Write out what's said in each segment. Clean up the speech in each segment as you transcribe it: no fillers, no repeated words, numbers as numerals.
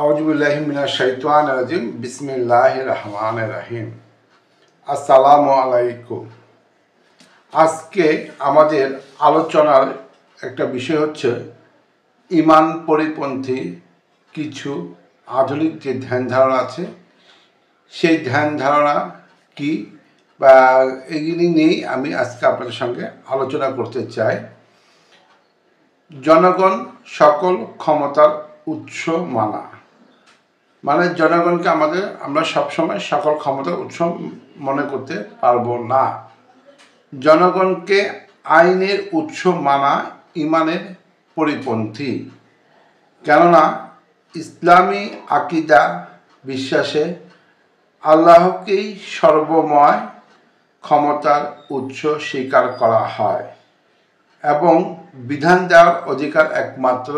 আউযুবিল্লাহি মিনাশ শাইতানির রাজিম বিসমিল্লাহির রহমানির রহিম। আসসালামু আলাইকুম। আজকে আমাদের আলোচনার একটা বিষয় হচ্ছে ঈমান পরিপন্থী কিছু আধুনিক যে ধ্যান ধারণা আছে সেই ধ্যান ধারণা কি বা এগুলি নিয়েই আমি আজকে আপনাদের সঙ্গে আলোচনা করতে চাই। জনগণ সকল ক্ষমতার উৎস মানা, মানে জনগণকে আমরা সবসময় সকল ক্ষমতার উৎস মনে করতে পারবো না। জনগণকে আইনের উৎস মানা ঈমানের পরিপন্থী। কেননা ইসলামী আকিদা বিশ্বাসে আল্লাহকেই সর্বময় ক্ষমতার উৎস স্বীকার করা হয় এবং বিধান দেওয়ার অধিকার একমাত্র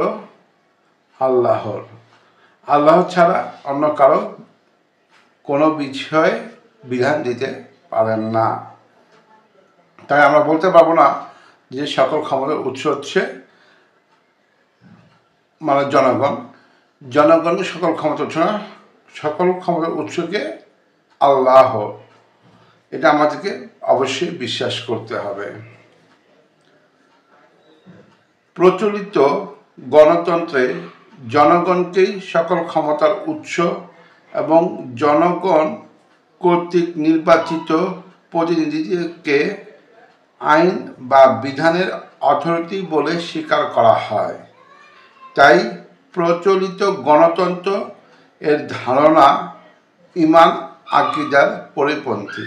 আল্লাহর। আল্লাহ ছাড়া অন্য কারো কোনো বিষয়ে বিধান দিতে পারেন না। তাই আমরা বলতে পারবো না যে সকল ক্ষমতার উৎস হচ্ছে মানে জনগণ সকল ক্ষমতার উৎস না, সকল ক্ষমতার উৎসকে আল্লাহ, এটা আমাদেরকে অবশ্যই বিশ্বাস করতে হবে। প্রচলিত গণতন্ত্রে জনগণকেই সকল ক্ষমতার উৎস এবং জনগণ কর্তৃক নির্বাচিত প্রতিনিধিকে আইন বা বিধানের অথরিটি বলে স্বীকার করা হয়। তাই প্রচলিত গণতন্ত্র এর ধারণা ঈমান আকিদার পরিপন্থী।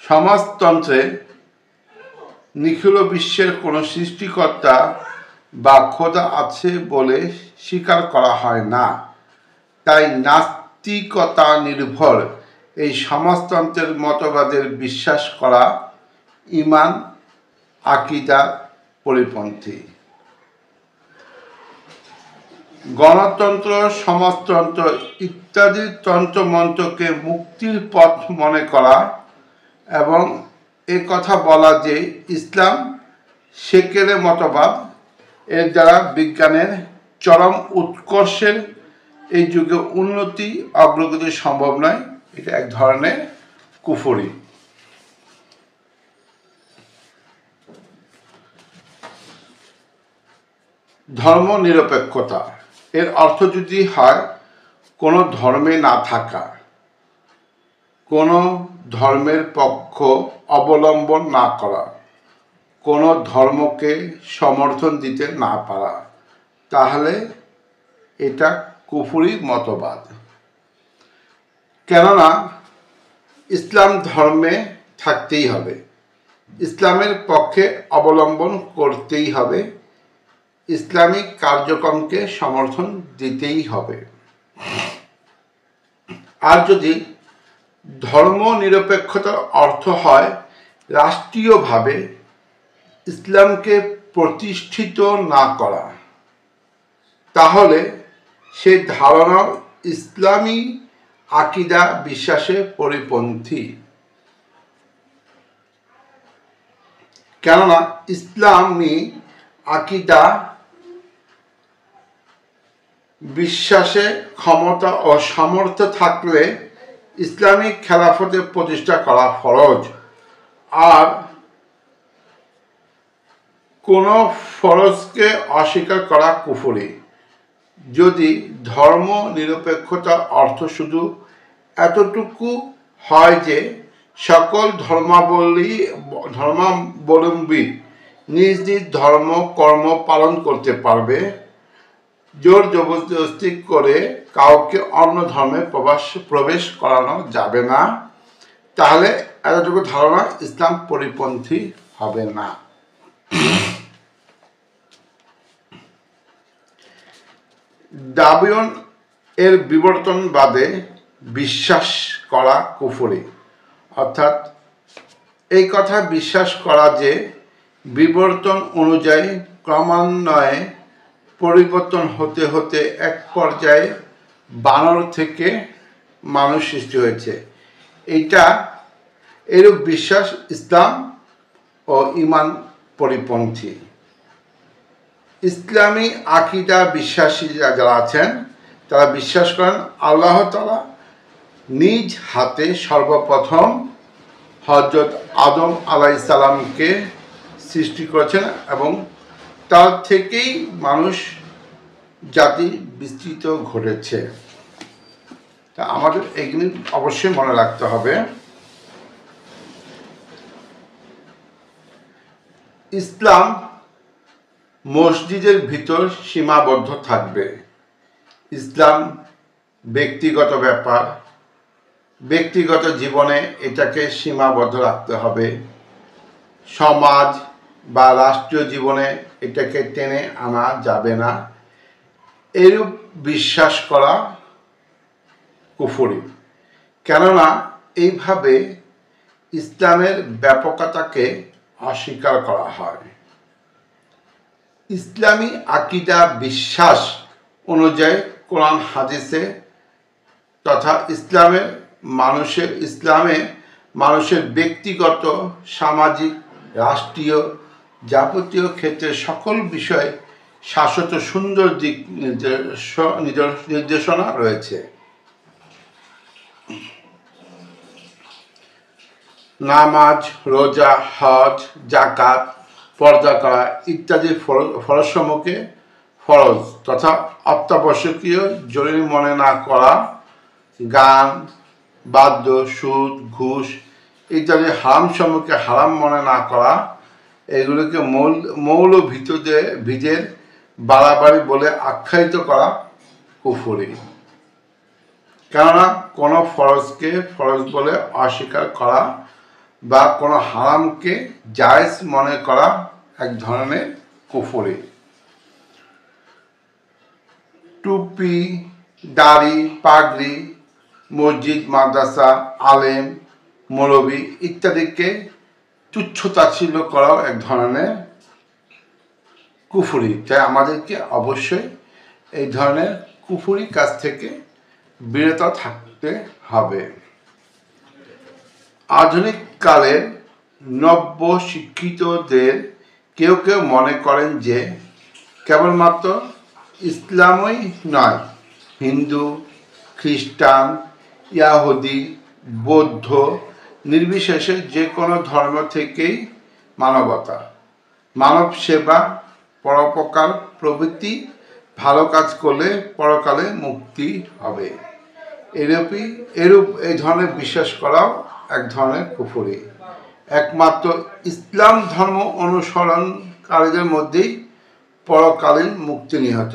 সমাজতন্ত্রে নিখিল বিশ্বের কোনো সৃষ্টিকর্তা বা খোদা আছে বলে স্বীকার করা হয় না। তাই নাস্তিকতা নির্ভর এই সমাজতন্ত্রের মতবাদের বিশ্বাস করা ঈমান আকিদার পরিপন্থী। গণতন্ত্র, সমাজতন্ত্র ইত্যাদি তন্ত্রমন্ত্রকে মুক্তির পথ মনে করা এবং এ কথা বলা যে ইসলাম সেকেলে মতবাদ, এর দ্বারা বিজ্ঞানের চরম উৎকর্ষের এই যুগে উন্নতি অগ্রগতি সম্ভব নয়, এটা এক ধরনের কুফরি। ধর্ম নিরপেক্ষতা এর অর্থ যদি হয় কোনো ধর্মে না থাকা, কোনো ধর্মের পক্ষ অবলম্বন না করা, কোনো ধর্মকে সমর্থন দিতে না পারা, তাহলে এটা কুফরি মতবাদ। কেননা ইসলাম ধর্মে থাকতেই হবে, ইসলামের পক্ষে অবলম্বন করতেই হবে, ইসলামিক কার্যক্রমকে সমর্থন দিতেই হবে। আর যদি ধর্ম নিরপেক্ষতার অর্থ হয় রাষ্ট্রীয়ভাবে ইসলামকে প্রতিষ্ঠিত না করা, তাহলে সেই ধারণা ইসলামী আকিদা বিশ্বাসের পরিপন্থী। কেননা ইসলামী আকিদা বিশ্বাসে ক্ষমতা ও সামর্থ্য থাকলে ইসলামিক খেলাফতের প্রতিষ্ঠা করা ফরজ, আর কোনো ফরজকে অস্বীকার করা কুফরি। যদি ধর্ম নিরপেক্ষতার অর্থ শুধু এতটুকু হয় যে সকল ধর্মাবলম্বী নিজ নিজ ধর্ম কর্ম পালন করতে পারবে, জোর জবরদস্তি করে কাউকে অন্য ধর্মে প্রবেশ করানো যাবে না, তাহলে এতটুকু ধারণা ইসলাম পরিপন্থী হবে না। ডারউইন এর বিবর্তনবাদে বিশ্বাস করা কুফরি। অর্থাৎ এই কথা বিশ্বাস করা যে বিবর্তন অনুযায়ী ক্রমান্বয়ে পরিবর্তন হতে হতে এক পর্যায়ে বানর থেকে মানুষ সৃষ্টি হয়েছে, এরূপ বিশ্বাস ইসলাম ও ঈমান পরিপন্থী। ইসলামী আকীদা বিশ্বাসী যারা আছেন তারা বিশ্বাস করেন আল্লাহ তাআলা নিজ হাতে সর্বপ্রথম হযরত আদম আলাইহিস সালামকে সৃষ্টি করেছেন এবং তার থেকেই মানুষ জাতি বিস্তৃত ঘটেছে। তা আমাদের এগুলি অবশ্যই মনে রাখতে হবে। ইসলাম মসজিদের ভিতর সীমাবদ্ধ থাকবে। ইসলাম ব্যক্তিগত ব্যাপার, ব্যক্তিগত জীবনে এটাকে সীমাবদ্ধ রাখতে হবে। সমাজ বা রাষ্ট্রীয় জীবনে এটাকে টেনে আনা যাবে না। এরূপ বিশ্বাস করা কুফরি। কেননা এইভাবে ইসলামের ব্যাপকতাকে অস্বীকার করা হয়। ইসলামী আকীদা বিশ্বাস অনুযায়ী কোরআন হাদিসে তথা ইসলামে মানুষের ব্যক্তিগত, সামাজিক, রাষ্ট্রীয় যাবতীয় ক্ষেত্রে সকল বিষয়ে শাশ্বত সুন্দর দিক নির্দেশনা রয়েছে। নামাজ, রোজা, হজ, যাকাত, পর্দা করা ইত্যাদি ফরজসমূহকে ফরজ তথা অত্যাবশ্যকীয় জরুরি মনে না করা, গান, বাদ্য, সুদ, ঘুষ ইত্যাদি হারামসমূহকে হারাম মনে না করা, এগুলোকে মৌল ভিজের বাড়াবাড়ি বলে আখ্যায়িত করা কুফরি। কেননা কোনো ফরজকে ফরজ বলে অস্বীকার করা বা কোনো হারামকে জায়েজ মনে করা এক ধরনের কুফরি। টুপি, দাড়ি, পাগড়ি, মসজিদ, মাদ্রাসা, আলেম, মৌলবি ইত্যাদিকে তুচ্ছ-তাচ্ছিল্য করাও এক ধরনের কুফরি। তাই আমাদেরকে অবশ্যই এই ধরনের কুফরি কাজ থেকে বিরত থাকতে হবে। আধুনিক কালের নব্য শিক্ষিতদের কেউ কেউ মনে করেন যে কেবলমাত্র ইসলামই নয়, হিন্দু, খ্রিস্টান, ইয়াহুদি, বৌদ্ধ নির্বিশেষে যে কোনো ধর্ম থেকেই মানবতা, মানব সেবা, পরোপকার প্রভৃতি ভালো কাজ করলে পরকালে মুক্তি হবে। এই ধরনের বিশ্বাস করাও এক ধরনের কুফরি। একমাত্র ইসলাম ধর্ম অনুসরণকারীদের মধ্যেই পরকালীন মুক্তি নিহত।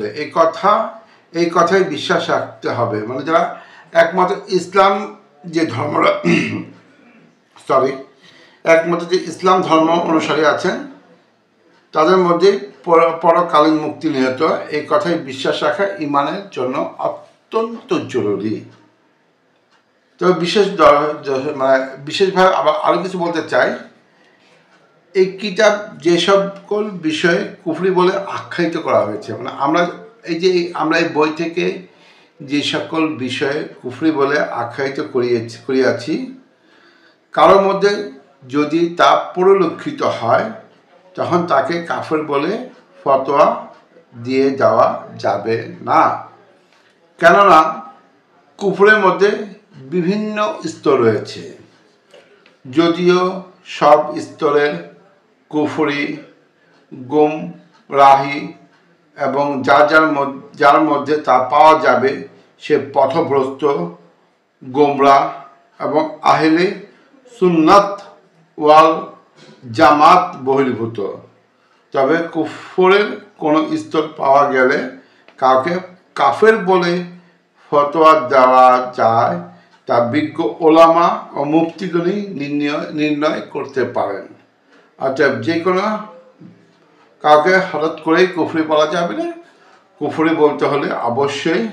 এই কথাই বিশ্বাস রাখতে হবে। মানে যারা একমাত্র ইসলাম যে ধর্মরা একমাত্র যে ইসলাম ধর্ম অনুসারী আছেন তাদের মধ্যে পরকালীন মুক্তি নিহত, এই কথাই বিশ্বাস রাখা ইমানের জন্য অত্যন্ত জরুরি। তবে বিশেষভাবে আবার আরও কিছু বলতে চাই, এই কিতাব যে সকল বিষয়ে কুফরি বলে আখ্যায়িত করা হয়েছে, মানে আমরা এই বই থেকে যে সকল বিষয়ে কুফরি বলে আখ্যায়িত করিয়াছি, কারোর মধ্যে যদি তা পরিলক্ষিত হয় তখন তাকে কাফের বলে ফতোয়া দিয়ে দেওয়া যাবে না। কেননা কুফরের মধ্যে বিভিন্ন স্তর রয়েছে। যদিও সব স্তরের কুফরি, গুমরাহি এবং যার মধ্যে তা পাওয়া যাবে সে পথভ্রষ্ট, গোমরাহ এবং আহলে সুন্নাত ওয়াল জামাত বহির্ভূত। তবে কুফরের কোনো স্তর পাওয়া গেলে কাউকে কাফের বলে ফতোয়া দেওয়া যায় তা বিজ্ঞ ওলামা ও মুফতিগণই নির্ণয় করতে পারেন। অর্থাৎ যে কোনো কাউকে হঠাৎ করেই কুফরি বলা যাবে না। কুফরি বলতে হলে অবশ্যই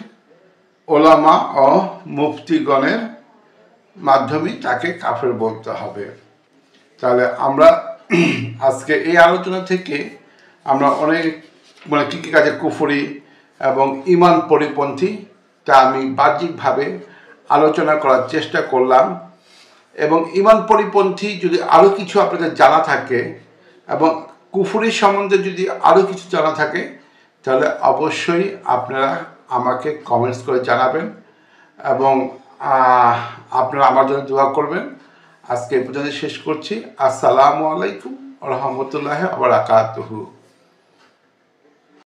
ওলামা ও মুফতিগণের মাধ্যমেই তাকে কাফের বলতে হবে। তাহলে আমরা আজকে এই আলোচনা থেকে আমরা অনেক কী কী কাজে কুফরি এবং ঈমান পরিপন্থী তা আমি বাহ্যিকভাবে আলোচনা করার চেষ্টা করলাম। এবং ঈমান পরিপন্থী যদি আরও কিছু আপনাদের জানা থাকে এবং কুফরি সম্বন্ধে যদি আরও কিছু জানা থাকে তাহলে অবশ্যই আপনারা আমাকে কমেন্টস করে জানাবেন এবং আপনারা আমার জন্য দোয়া করবেন। আজকে এই পর্যন্ত শেষ করছি। আসসালামু আলাইকুম ওয়া রাহমাতুল্লাহি ওয়া বারাকাতুহু।